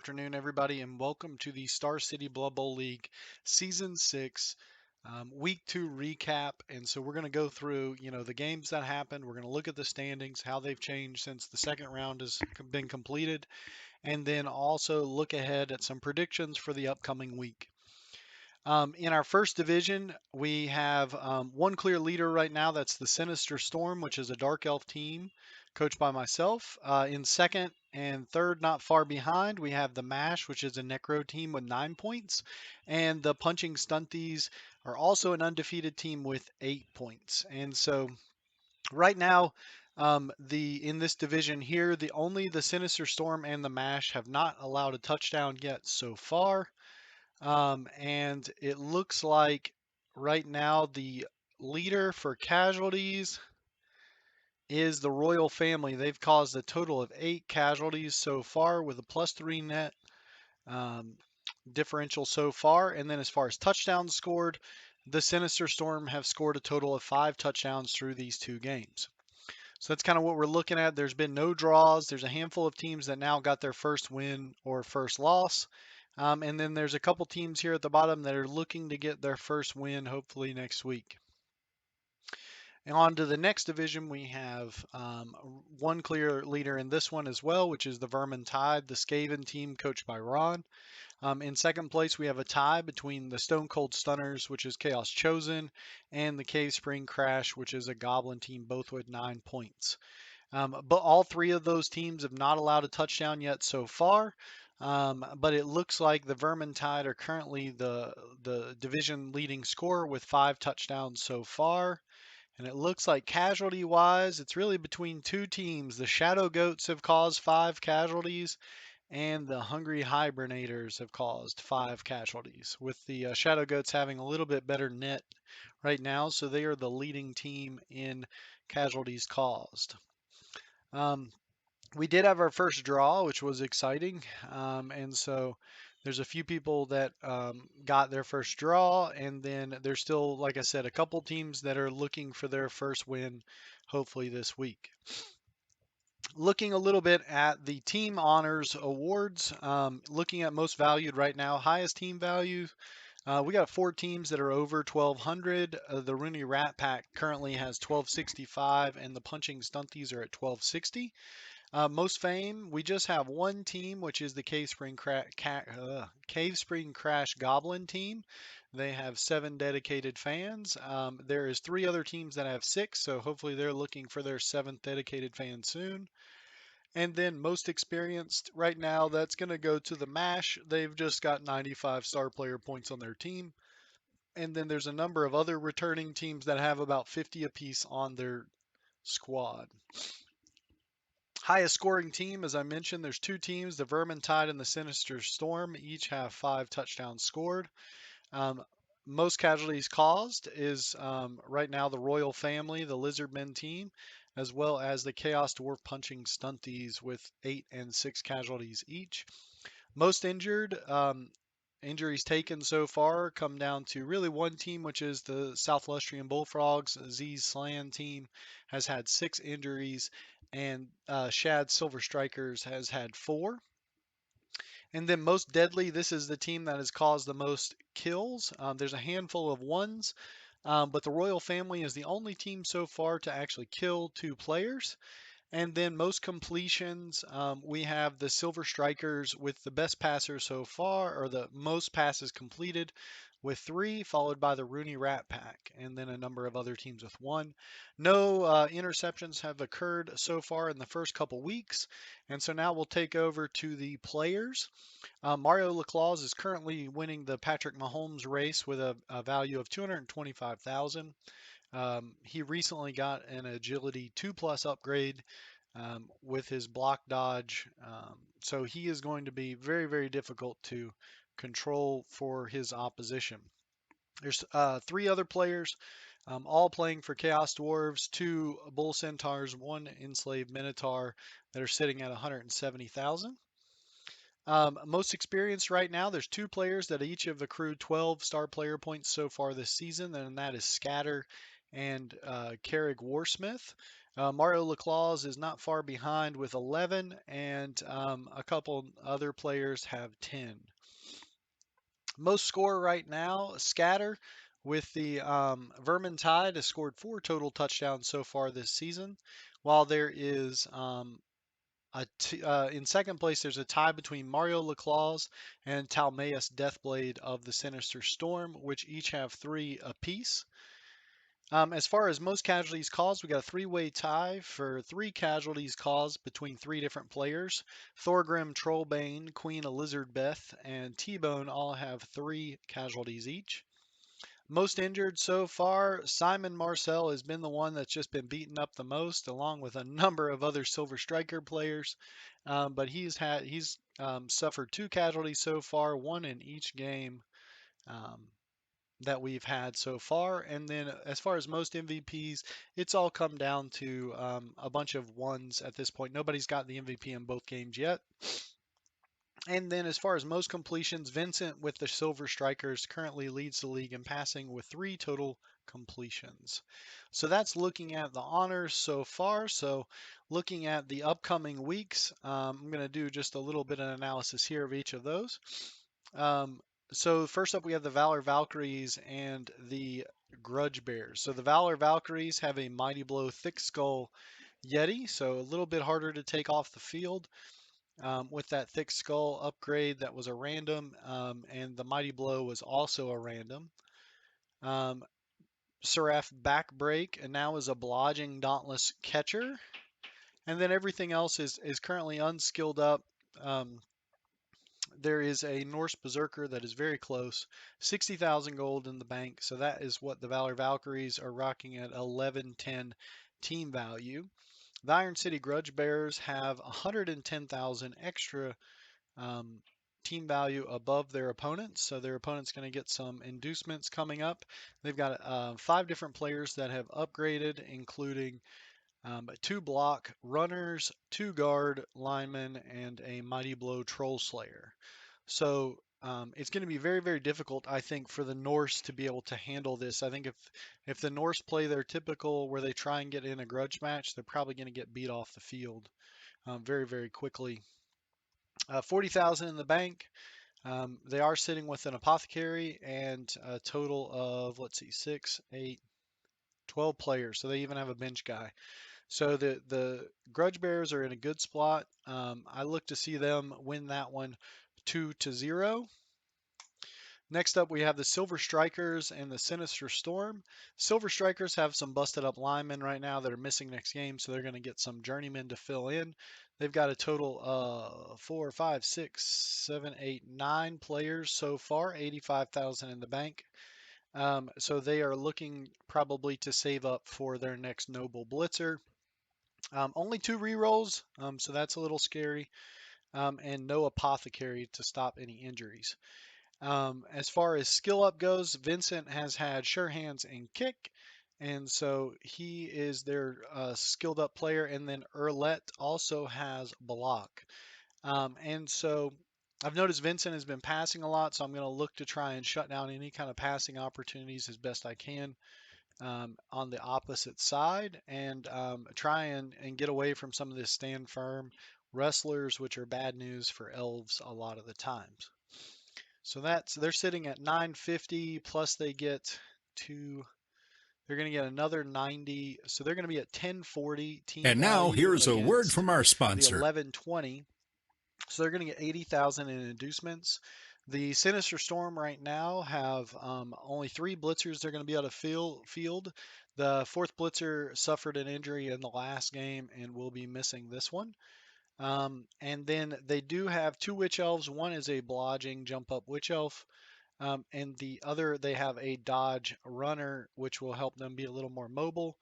afternoon, everybody, and welcome to the Star City Blood Bowl League Season 6 Week 2 recap. And so we're going to go through, the games that happened. We're going to look at the standings, how they've changed since the second round has been completed, and then also look ahead at some predictions for the upcoming week. In our first division, we have one clear leader right now. That's the Sinister Storm, which is a Dark Elf team coached by myself. In second and third, not far behind, we have the MASH, which is a Necro team with 9 points. And the Punching Stunties are also an undefeated team with 8 points. And so right now, in this division here, the Sinister Storm and the MASH have not allowed a touchdown yet so far. And it looks like right now the leader for casualties is the Royal family. They've caused a total of 8 casualties so far with a +3 net um, differential so far. And then as far as touchdowns scored, the Sinister Storm have scored a total of 5 touchdowns through these 2 games. So that's kind of what we're looking at. There's been no draws. There's a handful of teams that now got their first win or first loss. And then there's a couple teams here at the bottom that are looking to get their first win hopefully next week. And on to the next division, we have one clear leader in this one as well, which is the Vermin Tide, the Skaven team coached by Ron. In second place, we have a tie between the Stone Cold Stunners, which is Chaos Chosen, and the Cave Spring Crash, which is a Goblin team, both with 9 points. But all 3 of those teams have not allowed a touchdown yet so far. But it looks like the Vermintide are currently the division leading scorer with 5 touchdowns so far. And it looks like casualty wise, it's really between 2 teams. The Shadow Goats have caused 5 casualties, and the Hungry Hibernators have caused 5 casualties, with the Shadow Goats having a little bit better net right now. So they are the leading team in casualties caused. We did have our first draw, which was exciting. And so there's a few people that got their first draw. And then there's still, like I said, a couple teams that are looking for their first win, hopefully this week. Looking a little bit at the Team Honors Awards, looking at most valued right now, highest team value. We got 4 teams that are over 1,200. The Rooney Rat Pack currently has 1,265, and the Punching Stunties are at 1,260. Most fame, we just have one team, which is the Cave Spring Crash Goblin team. They have 7 dedicated fans. There is 3 other teams that have 6, so hopefully they're looking for their 7th dedicated fan soon. And then most experienced right now, that's going to go to the MASH. They've just got 95 star player points on their team. And then there's a number of other returning teams that have about 50 apiece on their squad. Highest scoring team, as I mentioned, there's 2 teams, the Vermintide and the Sinister Storm. Each have 5 touchdowns scored. Most casualties caused is right now the Royal Family, the Lizardmen team, as well as the Chaos Dwarf Punching Stunties with 8 and 6 casualties each. Most injured, injuries taken so far come down to really one team, which is the South Lustrian Bullfrogs. Z's Slan team has had 6 injuries, and Shad Silver Strikers has had 4. And then most deadly, this is the team that has caused the most kills. There's a handful of ones, but the Royal Family is the only team so far to actually kill 2 players. And then most completions, we have the Silver Strikers with the best passer so far, or the most passes completed with 3, followed by the Rooney Rat Pack, and then a number of other teams with 1. No interceptions have occurred so far in the first couple weeks, and so now we'll take over to the players. Mario Laclaus is currently winning the Patrick Mahomes race with a value of 225,000. He recently got an agility 2+ upgrade with his block dodge. So he is going to be very, very difficult to control for his opposition. There's 3 other players, all playing for Chaos Dwarves, 2 Bull Centaurs, 1 Enslaved Minotaur that are sitting at 170,000. Most experienced right now, there's 2 players that each have accrued 12 star player points so far this season, and that is Scatter and Carrick Warsmith. Mario Laclaus is not far behind with 11, and a couple other players have 10. Most scorer right now, Scatter with the Vermintide has scored 4 total touchdowns so far this season, while there is in second place, there's a tie between Mario Laclaus and Talmaeus Deathblade of the Sinister Storm, which each have 3 apiece. As far as most casualties caused, we got a 3-way tie for 3 casualties caused between 3 different players. Thorgrim, Trollbane, Queen Elizabeth, and T-Bone all have 3 casualties each. Most injured so far, Simon Marcel has been the one that's just been beaten up the most, along with a number of other Silver Striker players. But he's suffered 2 casualties so far, 1 in each game um, that we've had so far. And then as far as most MVPs, it's all come down to a bunch of ones at this point. Nobody's got the MVP in both games yet. And then as far as most completions, Vincent with the Silver Strikers currently leads the league in passing with 3 total completions. So that's looking at the honors so far. So looking at the upcoming weeks, I'm going to do just a little bit of analysis here of each of those. So first up, we have the Valor Valkyries and the Grudge Bears. So the Valor Valkyries have a Mighty Blow Thick Skull Yeti, so a little bit harder to take off the field. With that thick skull upgrade that was a random, and the Mighty Blow was also a random. Seraph back break and now is a blodging Dauntless catcher. And then everything else is currently unskilled up. There is a Norse Berserker that is very close, 60,000 gold in the bank. So that is what the Valor Valkyries are rocking at 1110 team value. The Iron City Grudge Bearers have 110,000 extra team value above their opponents. So their opponent's going to get some inducements coming up. They've got 5 different players that have upgraded, including 2 block runners, 2 guard linemen, and a Mighty Blow Troll Slayer. So it's going to be very, very difficult, I think, for the Norse to be able to handle this. I think if the Norse play their typical where they try and get in a grudge match, they're probably going to get beat off the field very, very quickly. 40,000 in the bank. They are sitting with an apothecary and a total of, let's see, 6, 8, 12 players. So they even have a bench guy. So the Grudge Bears are in a good spot. I look to see them win that one 2-0. Next up, we have the Silver Strikers and the Sinister Storm. Silver Strikers have some busted up linemen right now that are missing next game, so they're going to get some journeymen to fill in. They've got a total of 4, 5, 6, 7, 8, 9 players so far, 85,000 in the bank. So they are looking probably to save up for their next Noble Blitzer. Only 2 rerolls, so that's a little scary, and no apothecary to stop any injuries. As far as skill up goes, Vincent has had sure hands and kick, and so he is their skilled up player. And then Erlet also has block. And so I've noticed Vincent has been passing a lot, so I'm going to look to try and shut down any kind of passing opportunities as best I can on the opposite side, and try and get away from some of this stand firm wrestlers, which are bad news for elves a lot of the times. So they're sitting at 950 plus they get they're going to get another 90. So they're going to be at 1040 team And now value here's a word against from our the sponsor. 1120. So they're going to get 80,000 in inducements. The Sinister Storm right now have only 3 blitzers they're going to be able to field. The 4th blitzer suffered an injury in the last game and will be missing this one. And then they do have 2 witch elves. One is a blodging jump up witch elf. And the other, they have a dodge runner, which will help them be a little more mobile.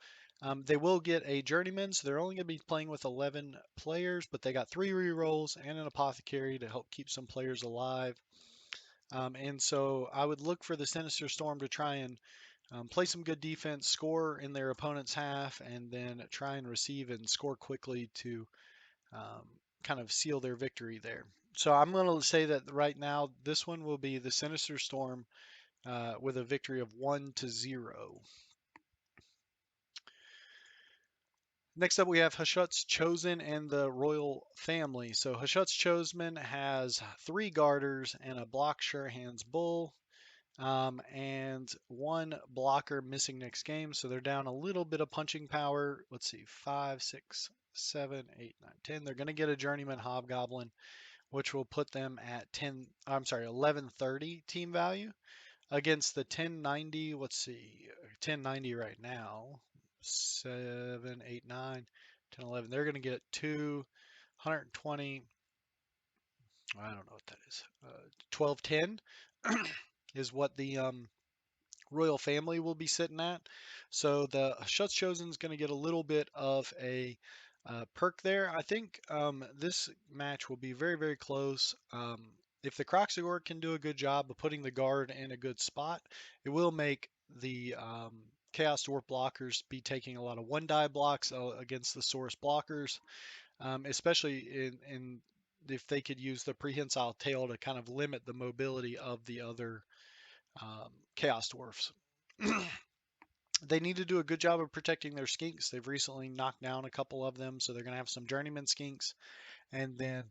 They will get a journeyman, so they're only going to be playing with 11 players, but they got 3 rerolls and an apothecary to help keep some players alive. And so I would look for the Sinister Storm to try and play some good defense, score in their opponent's half, and then try and receive and score quickly to kind of seal their victory there. So I'm going to say that right now this one will be the Sinister Storm with a victory of 1-0. Next up, we have Hashut's Chosen and the Royal Family. So Hashut's Chosen has 3 garters and a block Surehand's Bull, and 1 blocker missing next game. So they're down a little bit of punching power. Let's see, 5, 6, 7, 8, 9, 10. They're going to get a Journeyman Hobgoblin, which will put them at 1130 team value against the 1090. Let's see, 1090 right now. 7, 8, 9, 10, 11. They're going to get 220. I don't know what that is. 1210 is what the royal family will be sitting at. So the Shuts Chosen is going to get a little bit of a perk there. I think this match will be very, very close. If the Croxagore can do a good job of putting the guard in a good spot, it will make the Chaos Dwarf blockers be taking a lot of 1-die blocks against the Source blockers, especially in if they could use the prehensile tail to kind of limit the mobility of the other Chaos Dwarfs. They need to do a good job of protecting their skinks. They've recently knocked down a couple of them, so they're going to have some journeyman skinks. And then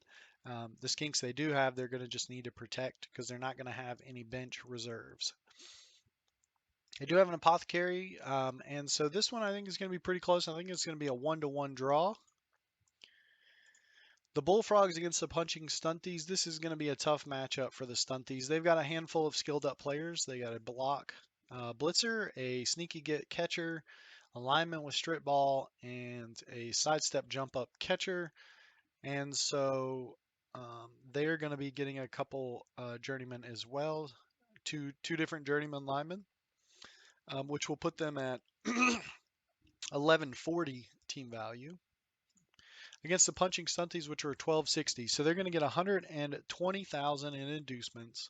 the skinks they do have, they're going to just need to protect because they're not going to have any bench reserves. They do have an apothecary, and so this one I think is going to be pretty close. I think it's going to be a 1-to-1 draw. The Bullfrogs against the Punching Stunties. This is going to be a tough matchup for the Stunties. They've got a handful of skilled up players. They got a block blitzer, a sneaky get catcher, a lineman with strip ball, and a sidestep jump up catcher. And so they're going to be getting a couple journeymen as well, two different journeyman linemen, which will put them at 1140 team value against the Punching Stunties, which are 1260. So they're going to get 120,000 in inducements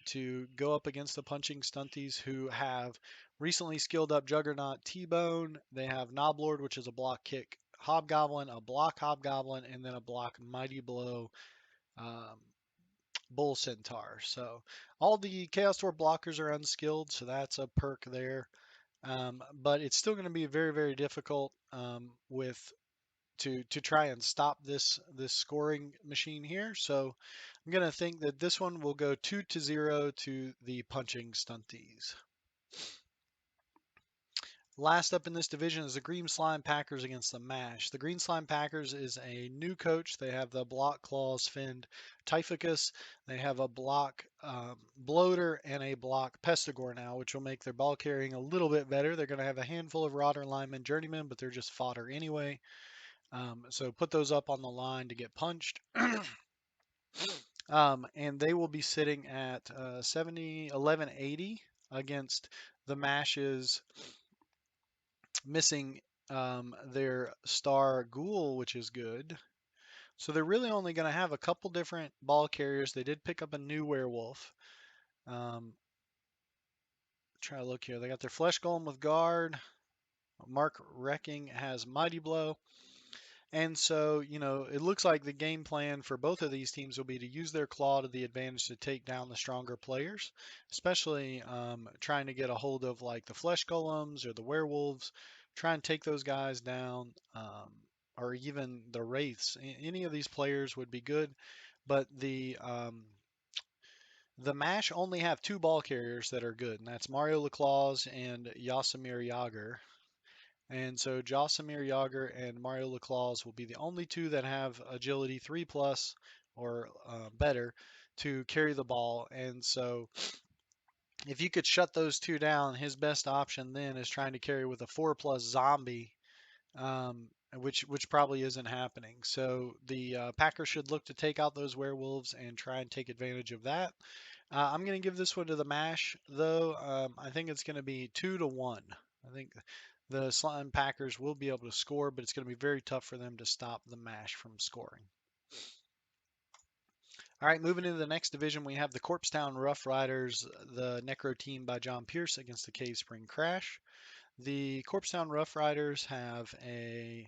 to go up against the Punching Stunties, who have recently skilled up Juggernaut T-Bone. They have Noblord, which is a block kick Hobgoblin, a block Hobgoblin, and then a block Mighty Blow um, Bull Centaur. So all the Chaos Dwarf blockers are unskilled, so that's a perk there. But it's still going to be very, very difficult with to try and stop this scoring machine here. So I'm going to think that this one will go 2-0 to the Punching Stunties. Last up in this division is the Green Slime Packers against the MASH. The Green Slime Packers is a new coach. They have the Block Claws Finned Typhicus. They have a block Bloater and a block Pestigore now, which will make their ball carrying a little bit better. They're going to have a handful of Rodder Linemen Journeymen, but they're just fodder anyway. So put those up on the line to get punched. And they will be sitting at 1180 against the Mash's missing their star Ghoul, which is good. So they're really only going to have a couple different ball carriers. They did pick up a new werewolf. Try to look here. They got their Flesh Golem with guard. Mark Wrecking has Mighty Blow. And so, it looks like the game plan for both of these teams will be to use their claw to the advantage to take down the stronger players, especially trying to get a hold of like the flesh golems or the werewolves, try and take those guys down, or even the wraiths. Any of these players would be good, but the MASH only have 2 ball carriers that are good, and that's Mario Laclaus and Yasamir Yager. And so Josamir Yager and Mario Laclaus will be the only 2 that have agility 3+ or better to carry the ball. And so if you could shut those 2 down, his best option then is trying to carry with a 4+ zombie, which probably isn't happening. So the Packers should look to take out those werewolves and try and take advantage of that. I'm going to give this one to the MASH, though. I think it's going to be 2-1. I think the Slime Packers will be able to score, but it's going to be very tough for them to stop the MASH from scoring. All right, moving into the next division, we have the Corpsetown Rough Riders, the Necro team by John Pierce against the Cave Spring Crash. The Corpsetown Rough Riders have a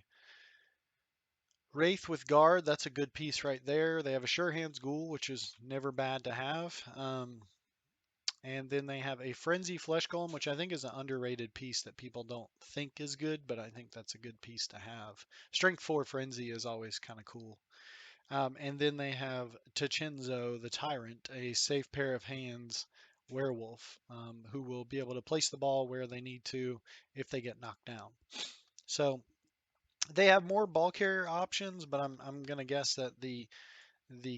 Wraith with guard. That's a good piece right there. They have a Sure Hands Ghoul, which is never bad to have. And then they have a Frenzy Flesh Golem, which I think is an underrated piece that people don't think is good, but I think that's a good piece to have. Strength 4 Frenzy is always kind of cool. And then they have Tachinzo the Tyrant, a safe pair of hands werewolf, who will be able to place the ball where they need to if they get knocked down. So they have more ball carrier options, but I'm going to guess that the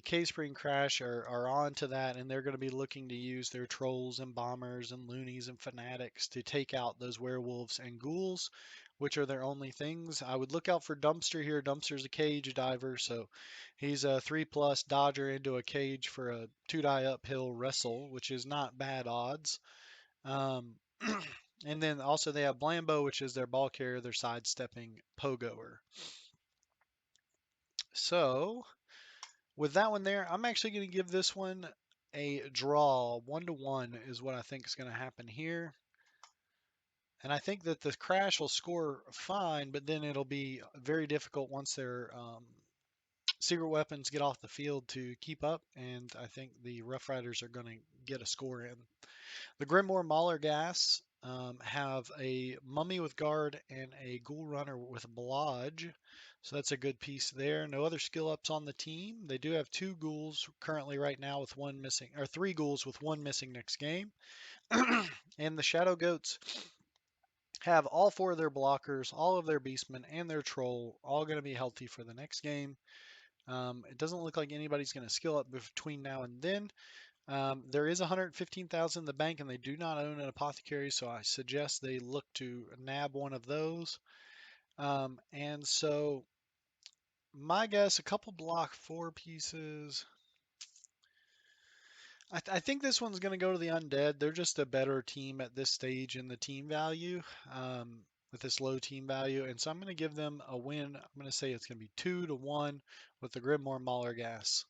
K-Spring Crash are on to that, and they're going to be looking to use their trolls and bombers and loonies and fanatics to take out those werewolves and ghouls, which are their only things. I would look out for Dumpster here. Dumpster's a cage diver, so he's a 3+ dodger into a cage for a 2-die uphill wrestle, which is not bad odds. Um, and then also they have Blambo, which is their ball carrier, their sidestepping pogoer. So with that one there, I'm actually going to give this one a draw. 1-1 is what I think is going to happen here. And I think that the Crash will score fine, but then it'll be very difficult once their secret weapons get off the field to keep up. And I think the Rough Riders are going to get a score in. The Grimoire Mauler Gas have a Mummy with Guard and a Ghoul Runner with Blodge. So that's a good piece there. No other skill ups on the team. They do have 2 ghouls currently right now with 1 missing, or 3 ghouls with 1 missing next game. And the Shadow Goats have all 4 of their blockers, all of their beastmen, and their troll all going to be healthy for the next game. It doesn't look like anybody's going to skill up between now and then. There is 115,000 in the bank, and they do not own an apothecary, so I suggest they look to nab one of those. And so my guess, a couple block 4 pieces. I think this one's going to go to the Undead. They're just a better team at this stage in the team value, with this low team value, and so I'm going to give them a win. I'm going to say it's going to be 2-1 with the Grimoire Mauler Gas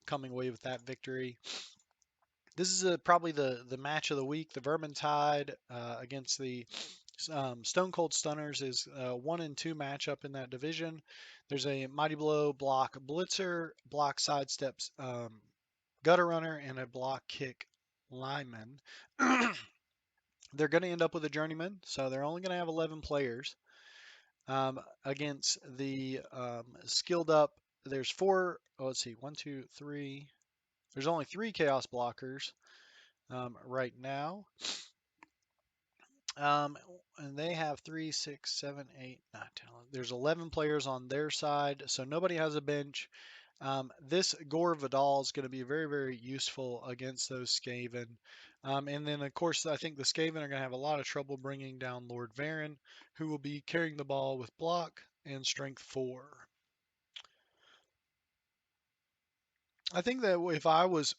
coming away with that victory. This is probably the match of the week. The Vermintide against the Stone Cold Stunners is a 1 and 2 matchup in that division. There's a Mighty Blow block Blitzer, block sidesteps Gutter Runner, and a block kick lineman. They're going to end up with a journeyman, so they're only going to have 11 players against the skilled up. There's 4. Oh, let's see, 1, 2, 3. There's only 3 chaos blockers right now. And they have 3, 6, 7, 8, 9, 10. There's 11 players on their side, so nobody has a bench. This Gore Vidal is going to be very, very useful against those Skaven. And then, of course, I think the Skaven are going to have a lot of trouble bringing down Lord Varen, who will be carrying the ball with block and strength 4. I think that if I was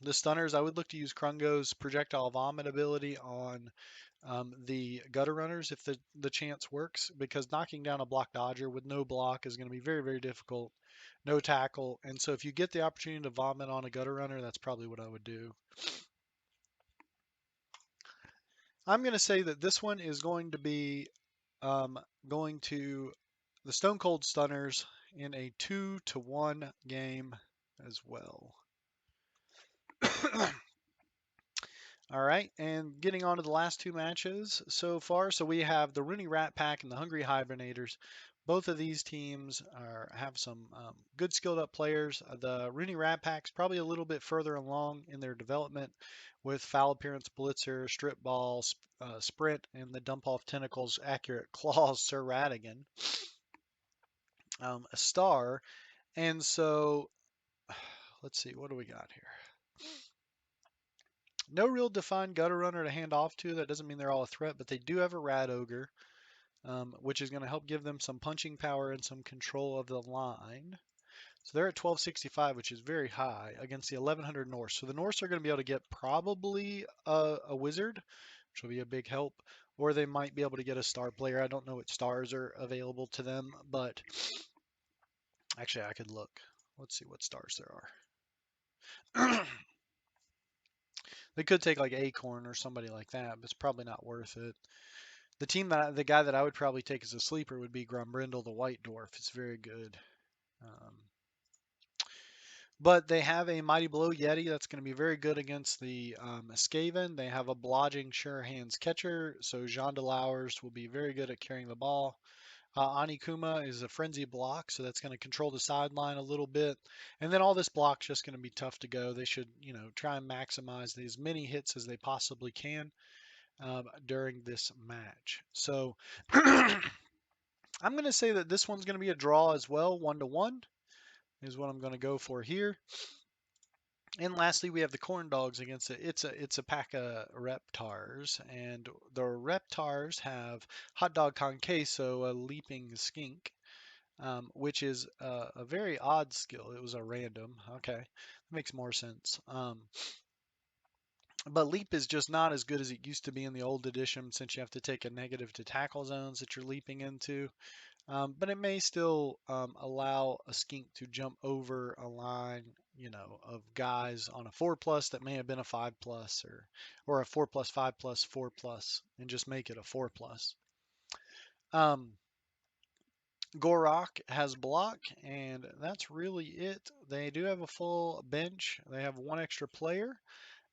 the Stunners, I would look to use Krungo's projectile vomit ability on the gutter runners if the chance works, because knocking down a block dodger with no block is going to be very, very difficult. No tackle. And so if you get the opportunity to vomit on a gutter runner, that's probably what I would do. I'm going to say that this one is going to be going to the Stone Cold Stunners in a 2-1 game as well. All right, and getting on to the last 2 matches so far. So we have the Rooney Rat Pack and the Hungry Hibernators. Both of these teams have some good skilled up players. The Rooney Rat Pack's probably a little bit further along in their development with Foul Appearance Blitzer, Strip Ball, Sprint, and the Dump Off Tentacles Accurate Claws Sir Radigan. A star. And so let's see, what do we got here? No real defined gutter runner to hand off to. That doesn't mean they're all a threat, but they do have a Rat Ogre, which is going to help give them some punching power and some control of the line. So they're at 1265, which is very high against the 1100 Norse. So the Norse are going to be able to get probably a wizard, which will be a big help, or they might be able to get a star player. I don't know what stars are available to them, but actually I could look. Let's see what stars there are. They could take like Acorn or somebody like that, but it's probably not worth it. The guy that I would probably take as a sleeper would be Grumbrindle the White Dwarf. It's very good. But they have a Mighty Blow Yeti that's going to be very good against the Skaven. They have a blodging sure hands catcher, so Jean Delauers will be very good at carrying the ball. Anikuma is a frenzy block, so that's going to control the sideline a little bit. And then all this block's just going to be tough to go. They should, try and maximize as many hits as they possibly can during this match. So I'm going to say that this one's going to be a draw as well, 1-1 is what I'm going to go for here. And lastly, we have the corn dogs against it. It's a pack of reptars, and the reptars have hot dog con queso, a leaping skink, which is a very odd skill. It was a random. Okay, that makes more sense. But leap is just not as good as it used to be in the old edition, since you have to take a negative to tackle zones that you're leaping into. But it may still allow a skink to jump over a line, of guys on a 4+ that may have been a 5+, or a 4+, 5+, 4+, and just make it a 4+. Gorok has block, and that's really it. They do have a full bench. They have one extra player,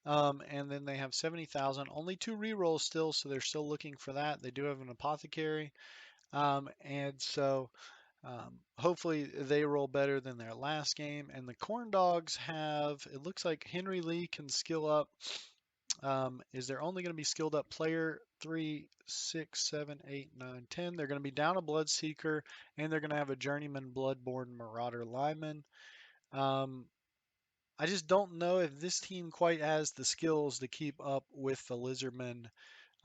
and then they have 70,000. Only 2 rerolls still, so they're still looking for that. They do have an apothecary, and so hopefully they roll better than their last game. And the Corn Dogs have, it looks like Henry Lee can skill up. Is there only going to be skilled up player 3, 6, 7, 8, 9, 10? They're going to be down a Bloodseeker, and they're going to have a Journeyman Bloodborne Marauder Lineman. I just don't know if this team quite has the skills to keep up with the Lizardmen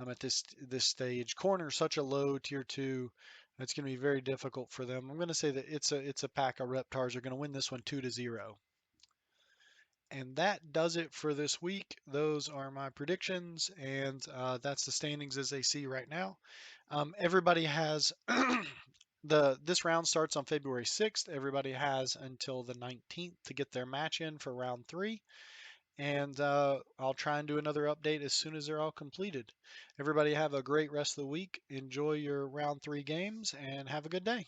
at this stage. Corner such a low tier 2. It's going to be very difficult for them. I'm going to say that it's a pack of Reptars are going to win this one 2-0. And that does it for this week. Those are my predictions, and that's the standings as they see right now. Everybody has this round starts on February 6th. Everybody has until the 19th to get their match in for round 3. And I'll try and do another update as soon as they're all completed. Everybody have a great rest of the week. Enjoy your round 3 games and have a good day.